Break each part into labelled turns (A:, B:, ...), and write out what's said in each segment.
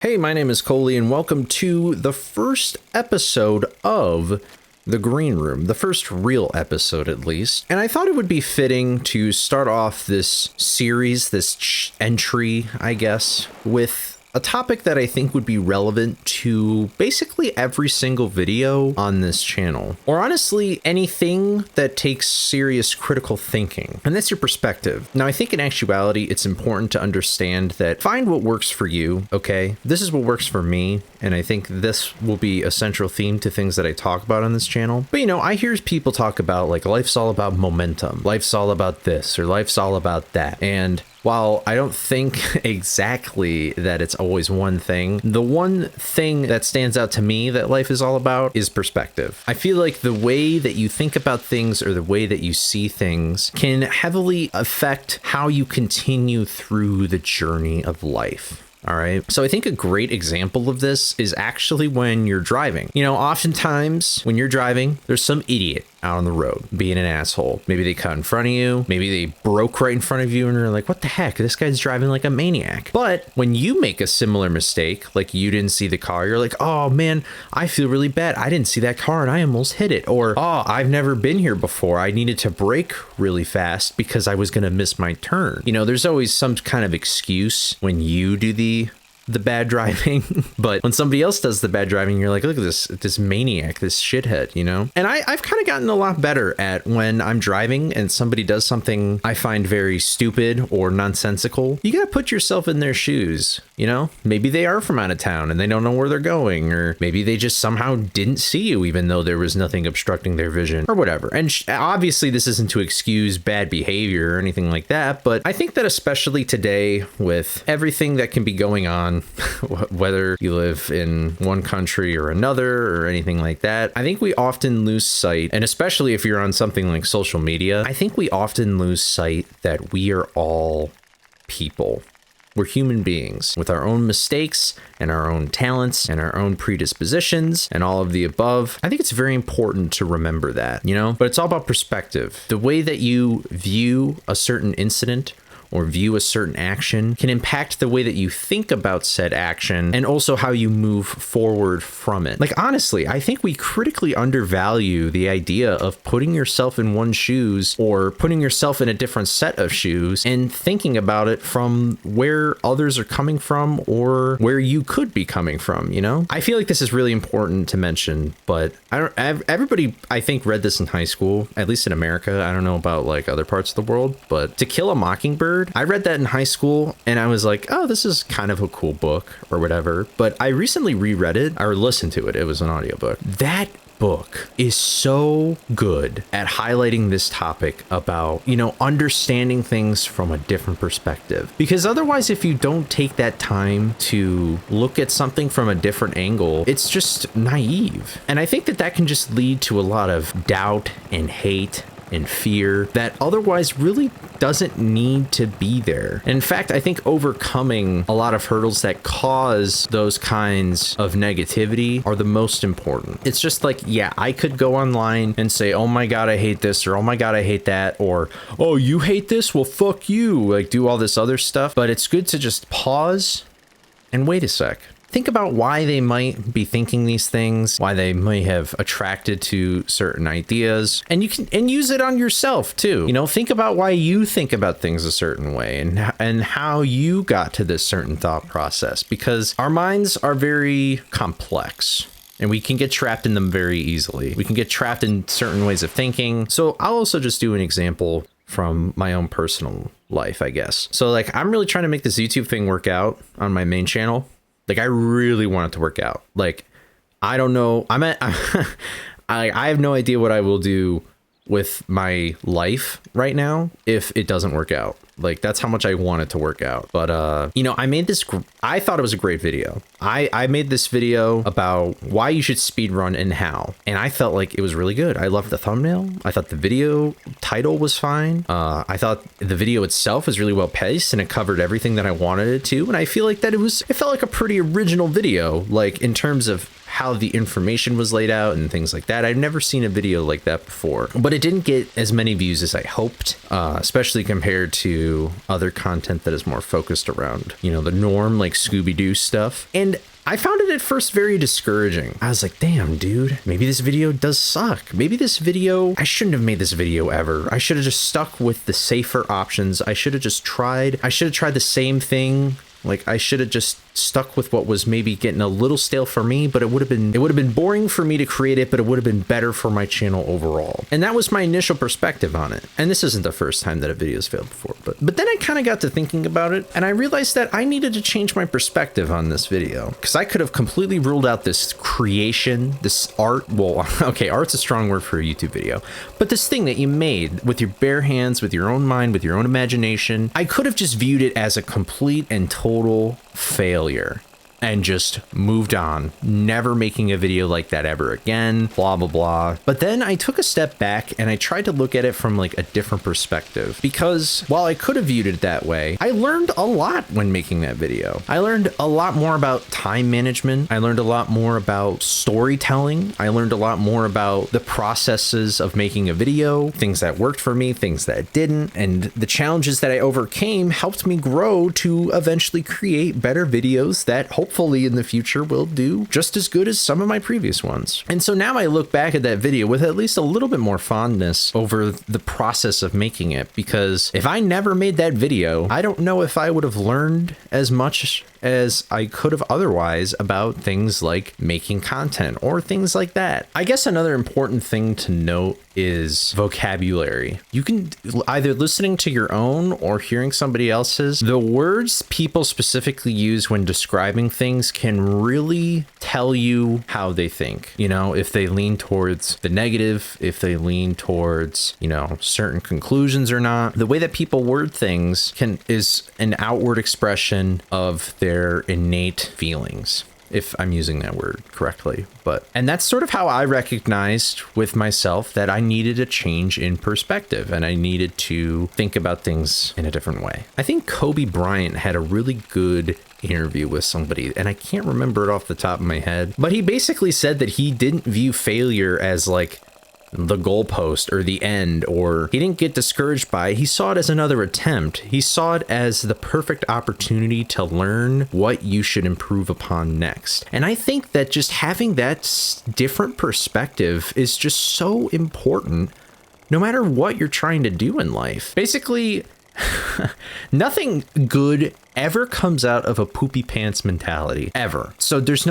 A: Hey, my name is Coley, and welcome to the first episode of The Green Room, the first real episode at least. And I thought it would be fitting to start off this series, this entry, I guess, with a topic that I think would be relevant to basically every single video on this channel, or honestly, anything that takes serious critical thinking, and that's your perspective. Now, I think in actuality, it's important to understand that find what works for you, okay? This is what works for me, and I think this will be a central theme to things that I talk about on this channel. But you know, I hear people talk about like life's all about momentum, life's all about this, or life's all about that, and while I don't think exactly that it's always one thing, the one thing that stands out to me that life is all about is perspective. I feel like the way that you think about things or the way that you see things can heavily affect how you continue through the journey of life. All right. So I think a great example of this is actually when you're driving. You know, oftentimes when you're driving, there's some idiot out on the road being an asshole. Maybe they cut in front of you. Maybe they broke right in front of you and you're like, what the heck? This guy's driving like a maniac. But when you make a similar mistake, like you didn't see the car, you're like, oh man, I feel really bad. I didn't see that car and I almost hit it. Or, oh, I've never been here before. I needed to brake really fast because I was going to miss my turn. You know, there's always some kind of excuse when you do the bad driving, but when somebody else does the bad driving, you're like, look at this maniac, this shithead, you know? And I've kind of gotten a lot better at when I'm driving and somebody does something I find very stupid or nonsensical. You gotta put yourself in their shoes, you know? Maybe they are from out of town and they don't know where they're going, or maybe they just somehow didn't see you even though there was nothing obstructing their vision or whatever. And obviously this isn't to excuse bad behavior or anything like that, but I think that especially today with everything that can be going on, whether you live in one country or another or anything like that, I think we often lose sight, and especially if you're on something like social media, I think we often lose sight that we are all people. We're human beings with our own mistakes and our own talents and our own predispositions and all of the above. I think it's very important to remember that, you know, but it's all about perspective. The way that you view a certain incident or view a certain action can impact the way that you think about said action and also how you move forward from it. Like, honestly, I think we critically undervalue the idea of putting yourself in one's shoes or putting yourself in a different set of shoes and thinking about it from where others are coming from or where you could be coming from, you know? I feel like this is really important to mention, but everybody, I think, read this in high school, at least in America. I don't know about like other parts of the world, but To Kill a Mockingbird, I read that in high school and I was like, oh, this is kind of a cool book or whatever. But I recently reread it or listened to it. It was an audiobook. That book is so good at highlighting this topic about, you know, understanding things from a different perspective. Because otherwise, if you don't take that time to look at something from a different angle, it's just naive. And I think that that can just lead to a lot of doubt and hate and fear that otherwise really doesn't need to be there. In fact, I think overcoming a lot of hurdles that cause those kinds of negativity are the most important. It's just like, yeah, I could go online and say, oh my God, I hate this, or oh my God, I hate that, or oh, you hate this? Well, fuck you. Like, do all this other stuff. But it's good to just pause and wait a sec. Think about why they might be thinking these things, why they may have attracted to certain ideas, and you can use it on yourself too. You know, think about why you think about things a certain way and how you got to this certain thought process, because our minds are very complex. And we can get trapped in them very easily. We can get trapped in certain ways of thinking. So I'll also just do an example from my own personal life, I guess. So like, I'm really trying to make this YouTube thing work out on my main channel. Like, I really want it to work out. Like, I don't know. I have no idea what I will do with my life right now if it doesn't work out. Like, that's how much I want it to work out. But, you know, I thought it was a great video. I made this video about why you should speedrun and how. And I felt like it was really good. I loved the thumbnail. I thought the video title was fine. I thought the video itself was really well paced and it covered everything that I wanted it to. And I feel like that it felt like a pretty original video, like in terms of how the information was laid out and things like that. I've never seen a video like that before, but it didn't get as many views as I hoped, especially compared to other content that is more focused around, you know, the norm, like Scooby-Doo stuff. And I found it at first very discouraging. I was like, damn, dude, maybe this video does suck. Maybe this video, I shouldn't have made this video ever. I should have just stuck with the safer options. I should have tried the same thing. Like, I should have just stuck with what was maybe getting a little stale for me, but it would have been boring for me to create it, but it would have been better for my channel overall. And that was my initial perspective on it. And this isn't the first time that a video's failed before, but then I kind of got to thinking about it, and I realized that I needed to change my perspective on this video, because I could have completely ruled out this creation, this art. Well, okay, art's a strong word for a YouTube video, but this thing that you made with your bare hands, with your own mind, with your own imagination, I could have just viewed it as a complete and total failure and just moved on, never making a video like that ever again, blah, blah, blah. But then I took a step back and I tried to look at it from like a different perspective, because while I could have viewed it that way, I learned a lot when making that video. I learned a lot more about time management. I learned a lot more about storytelling. I learned a lot more about the processes of making a video, things that worked for me, things that didn't, and the challenges that I overcame helped me grow to eventually create better videos that hopefully in the future will do just as good as some of my previous ones. And so now I look back at that video with at least a little bit more fondness over the process of making it, because if I never made that video, I don't know if I would have learned as much as I could have otherwise about things like making content or things like that. I guess another important thing to note is vocabulary. You can either listening to your own or hearing somebody else's, the words people specifically use when describing things can really tell you how they think. You know, if they lean towards the negative, if they lean towards, you know, certain conclusions or not. The way that people word things is an outward expression of their innate feelings, if I'm using that word correctly. And that's sort of how I recognized with myself that I needed a change in perspective and I needed to think about things in a different way. I think Kobe Bryant had a really good interview with somebody, and I can't remember it off the top of my head, but he basically said that he didn't view failure as like the goalpost or the end, or he didn't get discouraged by it. He saw it as another attempt. He saw it as the perfect opportunity to learn what you should improve upon next. And I think that just having that different perspective is just so important no matter what you're trying to do in life. Basically, nothing good ever comes out of a poopy pants mentality, ever. So there's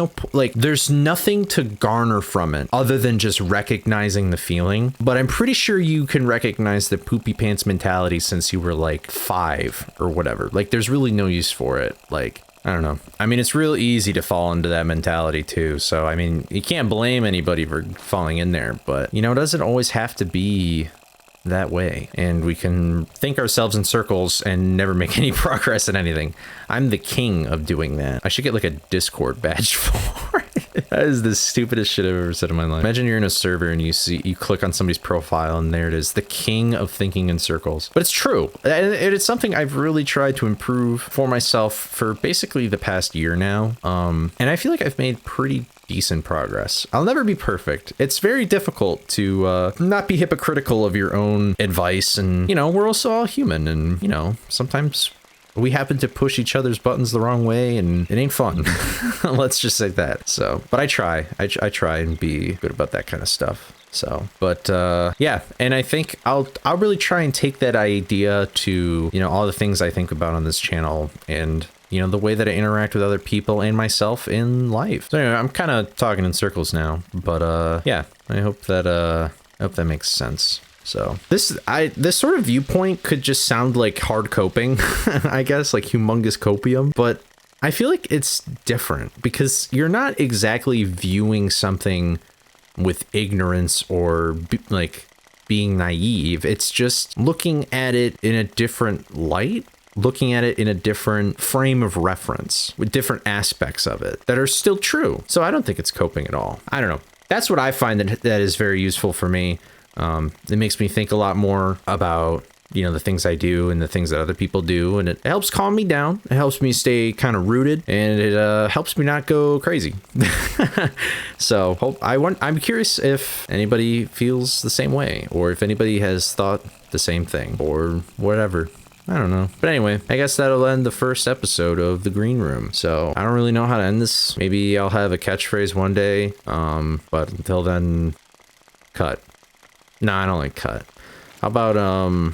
A: nothing to garner from it other than just recognizing the feeling. But I'm pretty sure you can recognize the poopy pants mentality since you were like 5 or whatever. Like, there's really no use for it. Like, I don't know. I mean, it's real easy to fall into that mentality too. So, I mean, you can't blame anybody for falling in there, but you know, it doesn't always have to be that way, and we can think ourselves in circles and never make any progress in anything. I'm the king of doing that. I should get like a Discord badge for it. That is the stupidest shit I've ever said in my life. Imagine you're in a server and you click on somebody's profile and there it is, the king of thinking in circles. But it's true, and it's something I've really tried to improve for myself for basically the past year now. And I feel like I've made pretty decent progress. I'll never be perfect. It's very difficult to not be hypocritical of your own advice, and you know, we're also all human, and you know, sometimes we happen to push each other's buttons the wrong way and it ain't fun. Let's just say that. So, but I try and be good about that kind of stuff. So, but yeah, and I think I'll really try and take that idea to, you know, all the things I think about on this channel and, you know, the way that I interact with other people and myself in life. So anyway, I'm kind of talking in circles now, but yeah, I hope that makes sense. So this sort of viewpoint could just sound like hard coping, I guess, like humongous copium, but I feel like it's different because you're not exactly viewing something with ignorance or like being naive. It's just looking at it in a different light, looking at it in a different frame of reference with different aspects of it that are still true. So I don't think it's coping at all. I don't know. That's what I find that is very useful for me. It makes me think a lot more about you know, the things I do and the things that other people do, and it helps calm me down. It helps me stay kind of rooted, and it helps me not go crazy. So I'm curious if anybody feels the same way, or if anybody has thought the same thing, or whatever. I don't know. But anyway, I guess that'll end the first episode of The Green Room. So I don't really know how to end this. Maybe I'll have a catchphrase one day. But until then, cut. No, I don't like cut. How about,